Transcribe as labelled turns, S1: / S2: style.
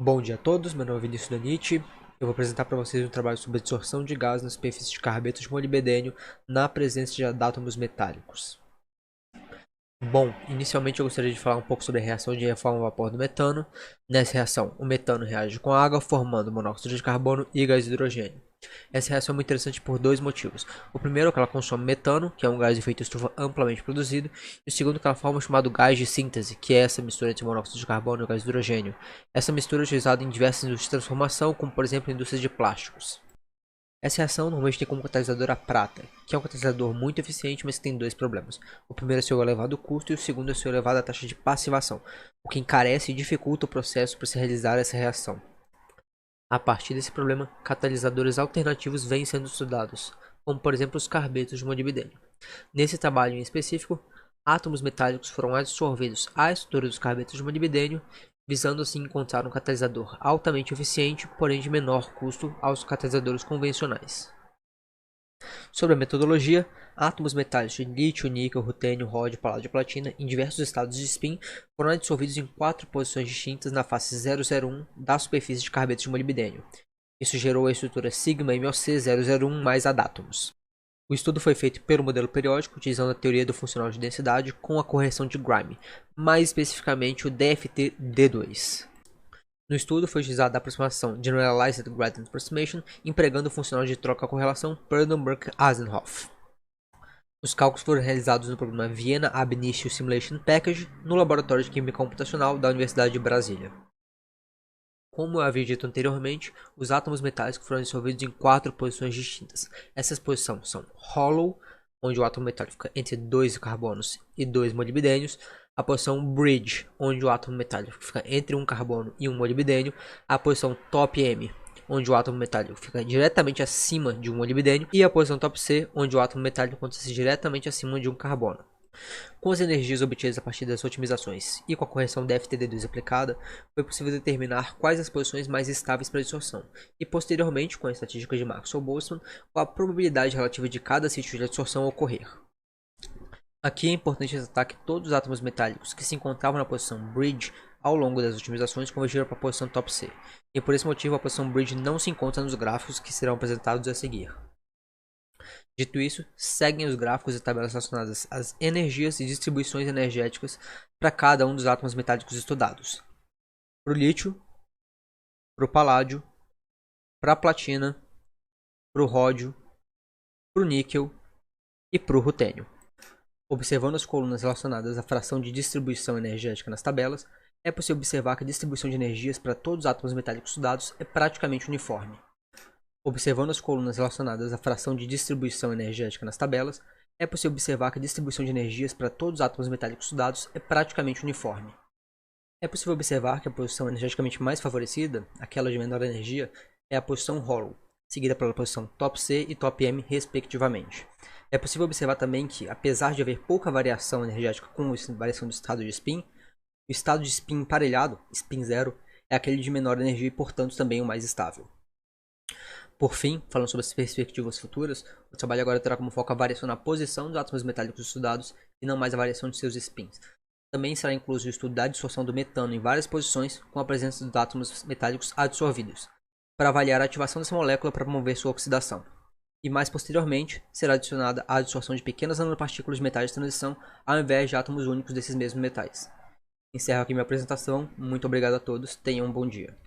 S1: Bom dia a todos, meu nome é Vinícius Danite. Eu vou apresentar para vocês um trabalho sobre a absorção de gás na superfície de carbeto de molibdênio na presença de átomos metálicos. Bom, inicialmente eu gostaria de falar um pouco sobre a reação de reforma a vapor do metano. Nessa reação, o metano reage com água, formando monóxido de carbono e gás de hidrogênio. Essa reação é muito interessante por dois motivos. O primeiro é que ela consome metano, que é um gás de efeito estufa amplamente produzido, e o segundo é que ela forma o chamado gás de síntese, que é essa mistura entre monóxido de carbono e gás de hidrogênio. Essa mistura é utilizada em diversas indústrias de transformação, como por exemplo indústrias de plásticos. Essa reação normalmente tem como catalisador a prata, que é um catalisador muito eficiente, mas que tem dois problemas. O primeiro é seu elevado custo e o segundo é sua elevada taxa de passivação, o que encarece e dificulta o processo para se realizar essa reação. A partir desse problema, catalisadores alternativos vêm sendo estudados, como por exemplo os carbetos de molibdênio. Nesse trabalho em específico, átomos metálicos foram adsorvidos à estrutura dos carbetos de molibdênio, visando assim encontrar um catalisador altamente eficiente, porém de menor custo aos catalisadores convencionais. Sobre a metodologia, átomos metálicos de lítio, níquel, rutênio, ródio, paládio e platina em diversos estados de spin foram dissolvidos em 4 posições distintas na face 001 da superfície de carbetos de molibdênio. Isso gerou a estrutura sigma MOC 001 mais adátomos. O estudo foi feito pelo modelo periódico, utilizando a teoria do funcional de densidade com a correção de Grime, mais especificamente o DFT-D2. No estudo foi utilizada a aproximação Generalized Gradient Approximation, empregando o funcional de troca-correlação Purdom-Birk-Hasenhoff. Os cálculos foram realizados no programa Vienna Ab Initio Simulation Package, no Laboratório de Química Computacional da Universidade de Brasília. Como eu havia dito anteriormente, os átomos metálicos foram dissolvidos em 4 posições distintas. Essas posições são hollow, onde o átomo metálico fica entre 2 carbonos e 2 molibdênios; a posição bridge, onde o átomo metálico fica entre 1 carbono e 1 molibdênio; a posição top M, onde o átomo metálico fica diretamente acima de um molibdênio; e a posição top C, onde o átomo metálico encontra-se diretamente acima de um carbono. Com as energias obtidas a partir das otimizações e com a correção DFT-D2 aplicada, foi possível determinar quais as posições mais estáveis para absorção, e posteriormente, com a estatística de Maxwell-Boltzmann, qual a probabilidade relativa de cada sítio de absorção ocorrer. Aqui é importante ressaltar que todos os átomos metálicos que se encontravam na posição bridge ao longo das otimizações convergiram para a posição top C, e por esse motivo a posição bridge não se encontra nos gráficos que serão apresentados a seguir. Dito isso, seguem os gráficos e tabelas relacionadas às energias e distribuições energéticas para cada um dos átomos metálicos estudados. Para o lítio, para o paládio, para a platina, para o ródio, para o níquel e para o rutênio. Observando as colunas relacionadas à fração de distribuição energética nas tabelas, é possível observar que a distribuição de energias para todos os átomos metálicos estudados é praticamente uniforme. Observando as colunas relacionadas à fração de distribuição energética nas tabelas, é possível observar que a distribuição de energias para todos os átomos metálicos estudados é praticamente uniforme. É possível observar que a posição energeticamente mais favorecida, aquela de menor energia, é a posição hollow, seguida pela posição top C e top M, respectivamente. É possível observar também que, apesar de haver pouca variação energética com a variação do estado de spin, o estado de spin emparelhado, spin zero, é aquele de menor energia e, portanto, também o mais estável. Por fim, falando sobre as perspectivas futuras, o trabalho agora terá como foco a variação na posição dos átomos metálicos estudados e não mais a variação de seus spins. Também será incluso o estudo da adsorção do metano em várias posições com a presença dos átomos metálicos adsorvidos, para avaliar a ativação dessa molécula para promover sua oxidação. E mais posteriormente, será adicionada a adsorção de pequenas nanopartículas de metais de transição ao invés de átomos únicos desses mesmos metais. Encerro aqui minha apresentação. Muito obrigado a todos. Tenham um bom dia.